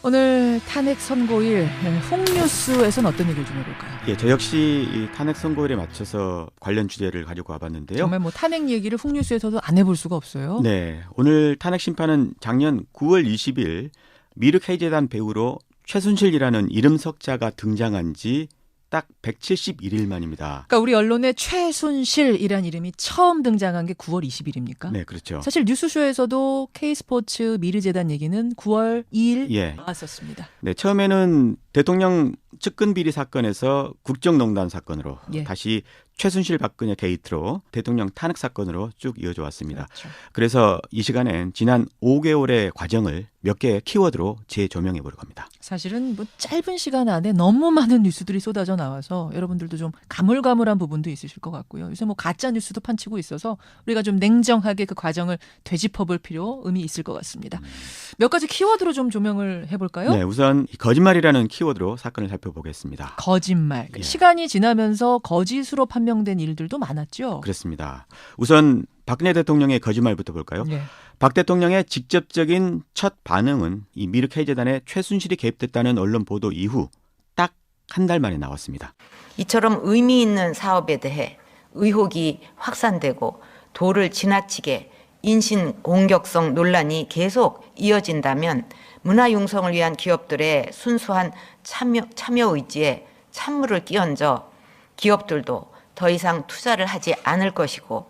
오늘 탄핵 선고일 홍뉴스에서는 어떤 얘기를 좀 해볼까요? 예, 저 역시 이 탄핵 선고일에 맞춰서 관련 주제를 가지고 와봤는데요. 정말 뭐 탄핵 얘기를 홍뉴스에서도 안 해볼 수가 없어요. 네, 오늘 탄핵 심판은 작년 9월 20일 미륵 K재단 배우로 최순실이라는 이름 석자가 등장한 지 딱 171일 만입니다. 그러니까 우리 언론에 최순실이란 이름이 처음 등장한 게 9월 20일입니까? 네, 그렇죠. 사실 뉴스쇼에서도 K스포츠 미르재단 얘기는 9월 2일 나왔었습니다. 네, 처음에는 대통령 측근 비리 사건에서 국정농단 사건으로 다시 최순실 박근혜 게이트로 대통령 탄핵 사건으로 쭉 이어져 왔습니다. 그렇죠. 그래서 이 시간엔 지난 5개월의 과정을 몇 개의 키워드로 재조명해 보려고 합니다. 사실은 뭐 짧은 시간 안에 너무 많은 뉴스들이 쏟아져 나와서 여러분들도 좀 가물가물한 부분도 있으실 것 같고요. 요새 뭐 가짜 뉴스도 판치고 있어서 우리가 좀 냉정하게 그 과정을 되짚어볼 의미 있을 것 같습니다. 몇 가지 키워드로 좀 조명을 해볼까요? 네, 우선 거짓말이라는 키워드로 사건을 살펴보겠습니다. 거짓말. 시간이 지나면서 거짓으로 판명된 일들도 많았죠. 그렇습니다. 우선 박근혜 대통령의 거짓말부터 볼까요? 박 대통령의 직접적인 첫 반응은 이 미륵 K재단에 최순실이 개입됐다는 언론 보도 이후 딱 한 달 만에 나왔습니다. 이처럼 의미 있는 사업에 대해 의혹이 확산되고 도를 지나치게 인신 공격성 논란이 계속 이어진다면 문화 융성을 위한 기업들의 순수한 참여 의지에 찬물을 끼얹어 기업들도 더 이상 투자를 하지 않을 것이고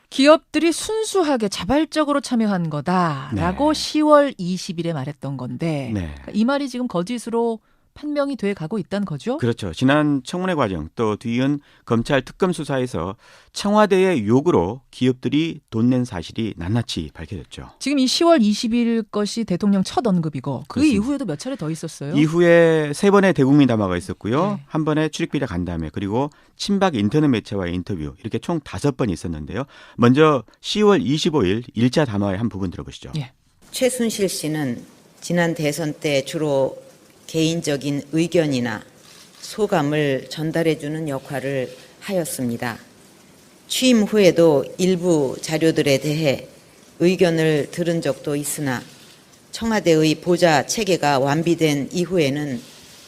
기업들이 순수하게 자발적으로 참여한 거다라고 10월 20일에 말했던 건데 이 말이 지금 거짓으로 판명이 돼 가고 있다는 거죠? 그렇죠. 지난 청문회 과정 또 뒤이은 검찰 특검 수사에서 청와대의 요구로 기업들이 돈 낸 사실이 낱낱이 밝혀졌죠. 지금 이 10월 20일 것이 대통령 첫 언급이고 그 그렇습니다. 이후에도 몇 차례 더 있었어요? 이후에 3번의 대국민 담화가 있었고요. 한 번의 출입비리 간담회 그리고 친박 인터넷 매체와의 인터뷰 이렇게 총 5번이 있었는데요. 먼저 10월 25일 1차 담화의 한 부분 들어보시죠. 최순실 씨는 지난 대선 때 주로 개인적인 의견이나 소감을 전달해주는 역할을 하였습니다. 취임 후에도 일부 자료들에 대해 의견을 들은 적도 있으나 청와대의 보좌 체계가 완비된 이후에는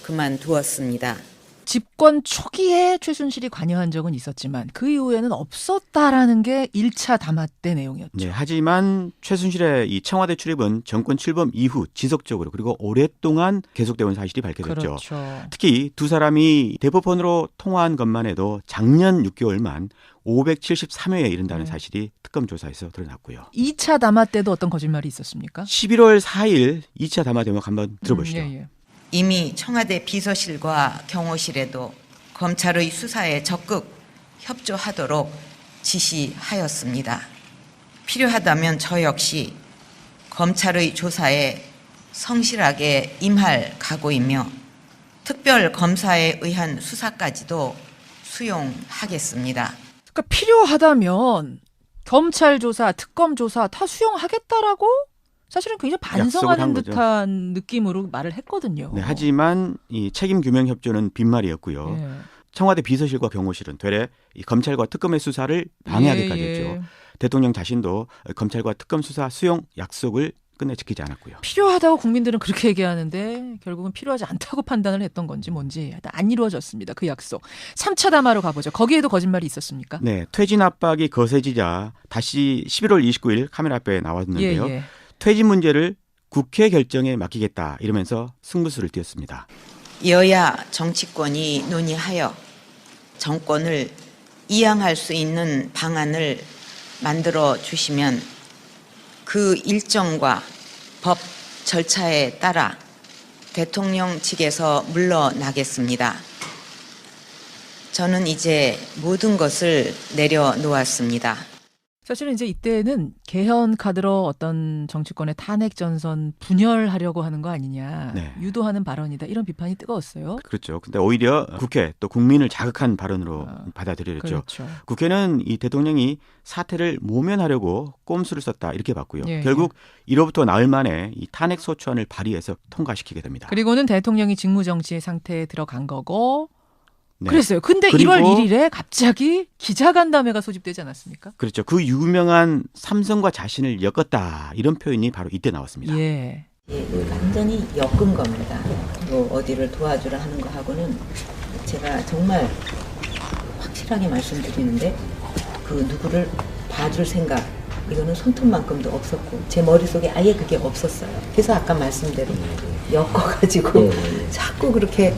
그만두었습니다. 집권 초기에 최순실이 관여한 적은 있었지만 그 이후에는 없었다라는 게 1차 담화 때 내용이었죠. 네, 하지만 최순실의 이 청와대 출입은 정권 출범 이후 지속적으로 그리고 오랫동안 계속되어 온 사실이 밝혀졌죠. 그렇죠. 특히 두 사람이 대포폰으로 통화한 것만 해도 작년 6개월만 573회에 이른다는 사실이 특검 조사에서 드러났고요. 2차 담화 때도 어떤 거짓말이 있었습니까? 11월 4일 2차 담화 대목 한번 들어보시죠. 이미 청와대 비서실과 경호실에도 검찰의 수사에 적극 협조하도록 지시하였습니다. 필요하다면 저 역시 검찰의 조사에 성실하게 임할 각오이며 특별검사에 의한 수사까지도 수용하겠습니다. 그러니까 필요하다면 검찰 조사, 특검 조사 다 수용하겠다라고 사실은 굉장히 반성하는 듯한 느낌으로 말을 했거든요. 네, 하지만 이 책임 규명 협조는 빈말이었고요. 청와대 비서실과 경호실은 되레 이 검찰과 특검의 수사를 방해하기까지 했죠. 대통령 자신도 검찰과 특검 수사 수용 약속을 끝내 지키지 않았고요. 필요하다고 국민들은 그렇게 얘기하는데 결국은 필요하지 않다고 판단을 했던 건지 뭔지 안 이루어졌습니다. 그 약속. 3차 담화로 가보죠. 거기에도 거짓말이 있었습니까? 네, 퇴진 압박이 거세지자 다시 11월 29일 카메라 앞에 나왔는데요. 퇴진 문제를 국회 결정에 맡기겠다 이러면서 승부수를 띄웠습니다. 여야 정치권이 논의하여 정권을 이양할 수 있는 방안을 만들어 주시면 그 일정과 법 절차에 따라 대통령 측에서 물러나겠습니다. 저는 이제 모든 것을 내려놓았습니다. 사실은 이제 이때는 개헌 카드로 어떤 정치권의 탄핵 전선 분열하려고 하는 거 아니냐, 유도하는 발언이다 이런 비판이 뜨거웠어요. 그렇죠. 근데 오히려 국회 또 국민을 자극한 발언으로 받아들여졌죠. 그렇죠. 국회는 이 대통령이 사태를 모면하려고 꼼수를 썼다 이렇게 봤고요. 결국 이로부터 나흘 만에 이 탄핵 소추안을 발의해서 통과시키게 됩니다. 그리고는 대통령이 직무정지 상태에 들어간 거고. 그랬어요. 근데 1월 1일에 갑자기 기자간담회가 소집되지 않았습니까? 그렇죠. 그 유명한 삼성과 자신을 엮었다 이런 표현이 바로 이때 나왔습니다. 완전히 엮은 겁니다. 뭐 어디를 도와주라 하는 거하고는 제가 정말 확실하게 말씀드리는데 그 누구를 봐줄 생각 이거는 손톱만큼도 없었고 제 머릿속에 아예 그게 없었어요. 그래서 아까 말씀대로 엮어가지고 자꾸 그렇게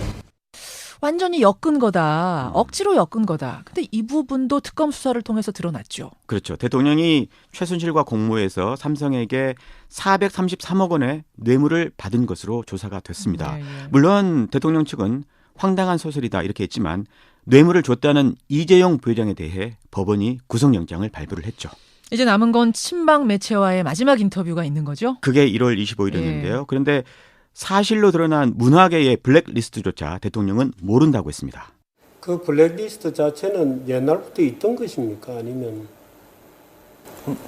완전히 엮은 거다. 억지로 엮은 거다. 근데 이 부분도 특검 수사를 통해서 드러났죠. 그렇죠. 대통령이 최순실과 공모해서 삼성에게 433억 원의 뇌물을 받은 것으로 조사가 됐습니다. 예. 물론 대통령 측은 황당한 소설이다 이렇게 했지만 뇌물을 줬다는 이재용 부회장에 대해 법원이 구속영장을 발부를 했죠. 이제 남은 건 친박 매체와의 마지막 인터뷰가 있는 거죠? 그게 1월 25일이었는데요. 그런데 사실로 드러난 문화계의 블랙리스트조차 대통령은 모른다고 했습니다. 그 블랙리스트 자체는 옛날부터 있던 것입니까? 아니면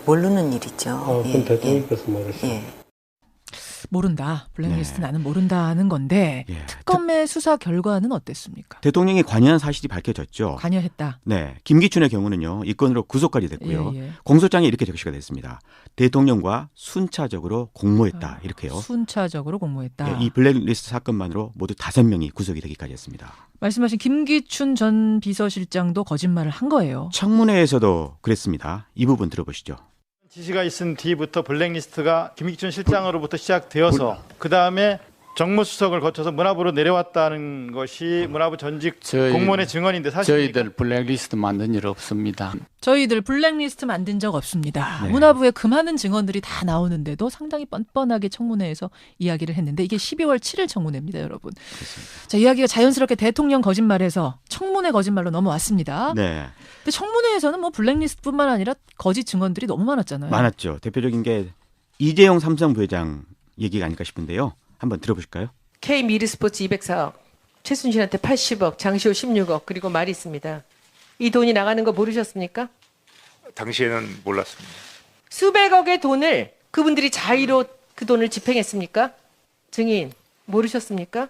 모르는 일이죠. 그건 대통령께서 모르시죠. 모른다. 블랙리스트 네. 나는 모른다는 건데 예. 특검의 수사 결과는 어땠습니까? 대통령이 관여한 사실이 밝혀졌죠. 관여했다. 네, 김기춘의 경우는요. 이 건으로 구속까지 됐고요. 예. 공소장에 이렇게 적시가 됐습니다. 대통령과 순차적으로 공모했다 이렇게요. 순차적으로 공모했다. 예, 이 블랙리스트 사건만으로 모두 5명이 구속이 되기까지 했습니다. 말씀하신 김기춘 전 비서실장도 거짓말을 한 거예요. 청문회에서도 그랬습니다. 이 부분 들어보시죠. 지시가 있은 뒤부터 블랙리스트가 김기춘 실장으로부터 시작되어서 그 다음에 정무수석을 거쳐서 문화부로 내려왔다는 것이 문화부 전직 공무원의 증언인데 사실입니까? 저희들 블랙리스트 만든 일 없습니다. 저희들 블랙리스트 만든 적 없습니다. 네. 문화부에 그 많은 증언들이 다 나오는데도 상당히 뻔뻔하게 청문회에서 이야기를 했는데 이게 12월 7일 청문회입니다, 여러분. 그렇습니다. 자, 이야기가 자연스럽게 대통령 거짓말에서 청문회 거짓말로 넘어왔습니다. 네, 근데 청문회에서는 뭐 블랙리스트뿐만 아니라 거짓 증언들이 너무 많았잖아요. 많았죠. 대표적인 게 이재용 삼성 부회장 얘기가 아닐까 싶은데요. 한번 들어보실까요? K 미르스포츠 204억, 최순실한테 80억, 장시호 16억, 그리고 말이 있습니다. 이 돈이 나가는 거 모르셨습니까? 당시에는 몰랐습니다. 수백억의 돈을 그분들이 자의로 그 돈을 집행했습니까? 증인 모르셨습니까?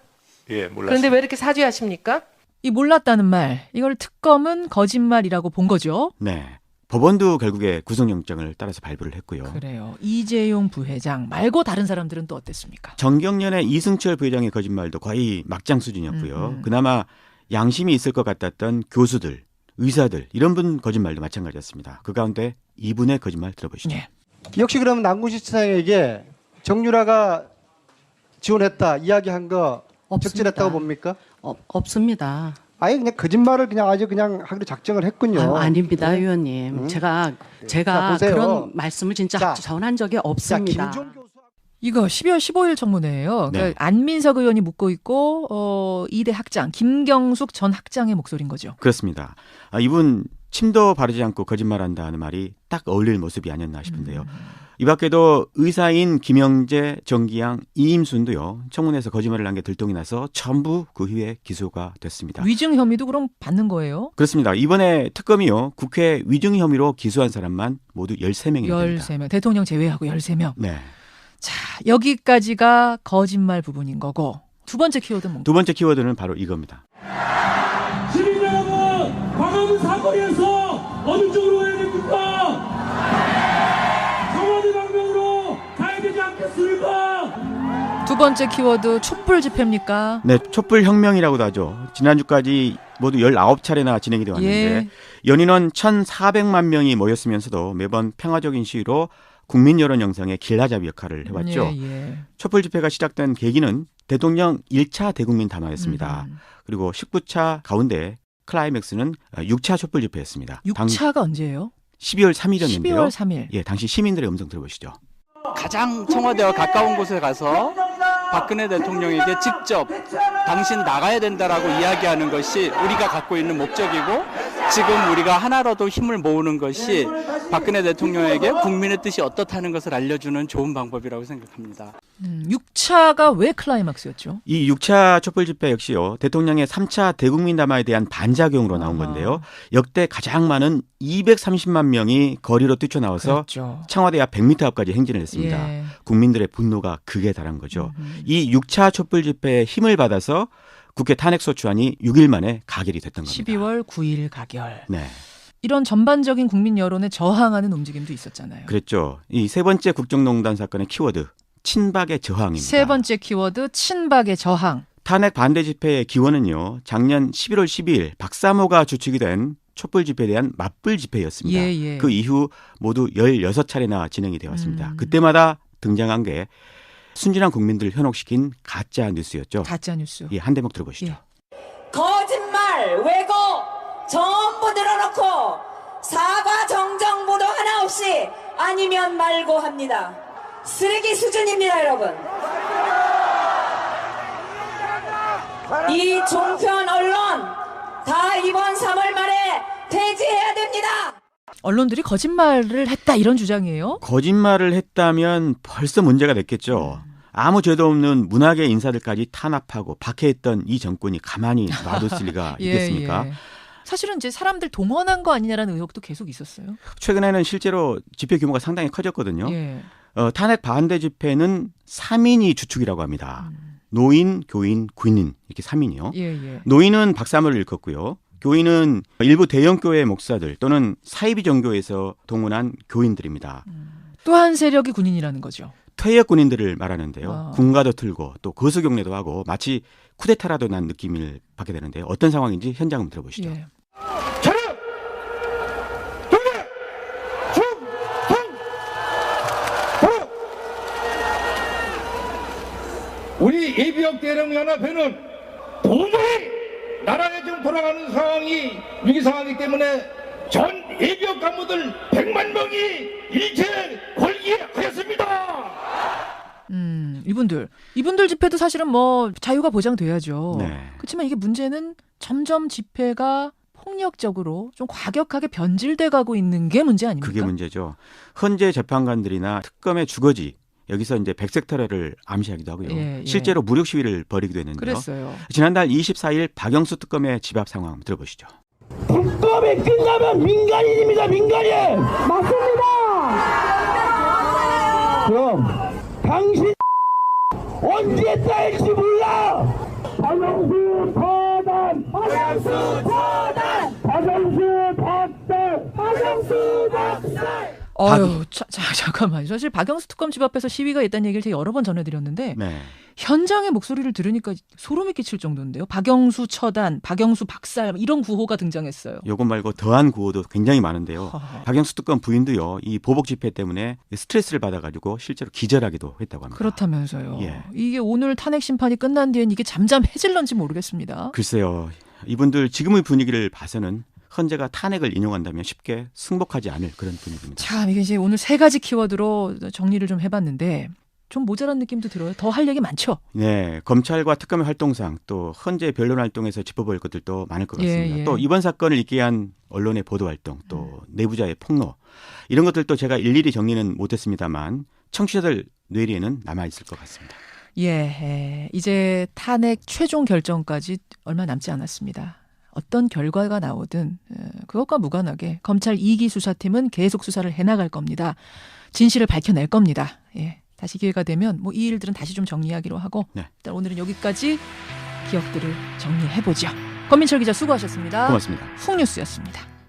예, 몰랐습니다. 그런데 왜 이렇게 사죄하십니까? 이 몰랐다는 말, 이걸 특검은 거짓말이라고 본 거죠. 네, 법원도 결국에 구속영장을 따라서 발부를 했고요. 그래요. 이재용 부회장 말고 다른 사람들은 또 어땠습니까? 정경련의 이승철 부회장의 거짓말도 거의 막장 수준이었고요. 그나마 양심이 있을 것 같았던 교수들, 의사들 이런 분 거짓말도 마찬가지였습니다. 그 가운데 이분의 거짓말 들어보시죠. 예. 역시 그러면 남궁시 지사에게 정유라가 지원했다 이야기한 거 적절했다고 봅니까? 없습니다. 아예 그냥 거짓말을 그냥 아주 그냥 하기로 작정을 했군요. 아닙니다, 네? 의원님. 제가 자, 보세요. 그런 말씀을 진짜 자, 전한 적이 자, 없습니다. 김종 교수 이거 12월 15일 청문회예요. 그러니까 네. 안민석 의원이 묻고 있고 이대 학장 김경숙 전 학장의 목소리인 거죠. 그렇습니다. 이분 침도 바르지 않고 거짓말한다는 말이 딱 어울릴 모습이 아니었나 싶은데요. 이 밖에도 의사인 김영재, 정기양, 이임순도요. 청문회에서 거짓말을 한 게 들통이 나서 전부 그 후에 기소가 됐습니다. 위증 혐의도 그럼 받는 거예요? 그렇습니다. 이번에 특검이요. 국회 위증 혐의로 기소한 사람만 모두 13명이 됩니다. 13명. 대통령 제외하고 13명. 네. 자, 여기까지가 거짓말 부분인 거고 두 번째 키워드는 뭔가? 두 번째 키워드는 바로 이겁니다. 시민 여러분, 광화문 사거리에서 어느 쪽으로 가야 됩니까? 청와대 방향으로 가야 되지 않겠습니까? 두 번째 키워드 촛불 집회입니까? 네, 촛불 혁명이라고도 하죠. 지난주까지 모두 19차례나 진행이 되어 왔는데 예. 연인원 1,400만 명이 모였으면서도 매번 평화적인 시위로 국민 여론 형성의 길라잡이 역할을 해왔죠. 예. 촛불 집회가 시작된 계기는 대통령 1차 대국민 담화였습니다. 그리고 19차 가운데 클라이맥스는 6차 촛불 집회였습니다. 6차가 언제예요? 12월 3일이었는데요. 12월 3일. 예, 당시 시민들의 음성 들어보시죠. 가장 청와대와 가까운 곳에 가서 박근혜 대통령에게 직접 당신 나가야 된다라고 이야기하는 것이 우리가 갖고 있는 목적이고 지금 우리가 하나라도 힘을 모으는 것이 박근혜 대통령에게 국민의 뜻이 어떻다는 것을 알려주는 좋은 방법이라고 생각합니다. 6차가 왜 클라이막스였죠? 이 6차 촛불 집회 역시요. 대통령의 3차 대국민 담화에 대한 반작용으로 나온 건데요. 역대 가장 많은 230만 명이 거리로 뛰쳐나와서 그렇죠. 청와대 앞 100m 앞까지 행진을 했습니다. 예. 국민들의 분노가 극에 달한 거죠. 이 6차 촛불 집회에 힘을 받아서 국회 탄핵소추안이 6일 만에 가결이 됐던 겁니다. 12월 9일 가결. 네, 이런 전반적인 국민 여론에 저항하는 움직임도 있었잖아요. 그랬죠. 이 세 번째 국정농단 사건의 키워드 친박의 저항입니다. 세 번째 키워드 친박의 저항. 탄핵 반대 집회의 기원은요. 작년 11월 12일 박사모가 주축이 된 촛불 집회에 대한 맞불 집회였습니다. 예, 예. 그 이후 모두 16차례나 진행이 되었습니다. 그때마다 등장한 게 순진한 국민들을 현혹시킨 가짜 뉴스였죠. 가짜 뉴스. 예, 한 대목 들어보시죠. 예. 거짓말, 왜곡 전부 늘어놓고 사과 정정 보도 하나 없이 아니면 말고 합니다. 쓰레기 수준입니다, 여러분. 이 종편 언론 다 이번 3월 말에 폐지해야 됩니다. 언론들이 거짓말을 했다 이런 주장이에요? 거짓말을 했다면 벌써 문제가 됐겠죠. 아무 죄도 없는 문학의 인사들까지 탄압하고 박해했던 이 정권이 가만히 놔뒀을 리가 예, 있겠습니까? 예. 사실은 이제 사람들 동원한 거 아니냐라는 의혹도 계속 있었어요. 최근에는 실제로 집회 규모가 상당히 커졌거든요. 예. 탄핵 반대 집회는 3인이 주축이라고 합니다. 노인, 교인, 군인 이렇게 3인이요. 예, 예. 노인은 박사모를 일컫고요. 교인은 일부 대형교회 목사들 또는 사이비 종교에서 동원한 교인들입니다. 또 한 세력이 군인이라는 거죠. 퇴역 군인들을 말하는데요. 군가도 틀고 또 거수경례도 하고 마치 쿠데타라도 난 느낌을 받게 되는데요. 어떤 상황인지 현장 한번 들어보시죠. 예. 차렷! 경례! 충성! 바로! 우리 예비역 대령연합회는 도저히 나라에 지금 돌아가는 상황이 위기상황이기 때문에 전 예비역 간부들 100만 명이 일제 걸기하였습니다. 이분들 집회도 사실은 뭐 자유가 보장돼야죠. 네. 그렇지만 이게 문제는 점점 집회가 폭력적으로 좀 과격하게 변질돼 가고 있는 게 문제 아닙니까? 그게 문제죠. 헌재 재판관들이나 특검의 주거지 여기서 이제 백색 테러를 암시하기도 하고요. 예, 예. 실제로 무력 시위를 벌이기도 했는데요. 그랬어요. 지난달 24일 박영수 특검의 집 앞 상황 한번 들어보시죠. 특검이 끝나면 민간인입니다. 민간인. 맞습니다. 그럼 당신 언제 딸지 몰라. 박영수 처단. 박영수 처단. 박영수 박살. 박영수 박살. 잠깐만요. 사실 박영수 특검 집 앞에서 시위가 있다는 얘기를 제가 여러 번 전해드렸는데 네. 현장의 목소리를 들으니까 소름이 끼칠 정도인데요. 박영수 처단, 박영수 박살 이런 구호가 등장했어요. 요것 말고 더한 구호도 굉장히 많은데요. 박영수 특검 부인도요. 이 보복 집회 때문에 스트레스를 받아가지고 실제로 기절하기도 했다고 합니다. 그렇다면서요. 예. 이게 오늘 탄핵 심판이 끝난 뒤엔 이게 잠잠해질런지 모르겠습니다. 글쎄요. 이분들 지금의 분위기를 봐서는 헌재가 탄핵을 인용한다면 쉽게 승복하지 않을 그런 분위기입니다. 참 이게 이제 오늘 세 가지 키워드로 정리를 좀 해봤는데 좀 모자란 느낌도 들어요. 더 할 얘기 많죠? 네. 검찰과 특검의 활동상 또 헌재 변론 활동에서 짚어볼 것들도 많을 것 같습니다. 예, 예. 또 이번 사건을 있게 한 언론의 보도 활동 또 내부자의 폭로 이런 것들도 제가 일일이 정리는 못했습니다만 청취자들 뇌리에는 남아있을 것 같습니다. 예. 이제 탄핵 최종 결정까지 얼마 남지 않았습니다. 어떤 결과가 나오든 그것과 무관하게 검찰 2기 수사팀은 계속 수사를 해나갈 겁니다. 진실을 밝혀낼 겁니다. 예. 다시 기회가 되면 뭐 이 일들은 다시 좀 정리하기로 하고 네. 일단 오늘은 여기까지 기억들을 정리해보죠. 권민철 기자 수고하셨습니다. 고맙습니다. 훅뉴스였습니다.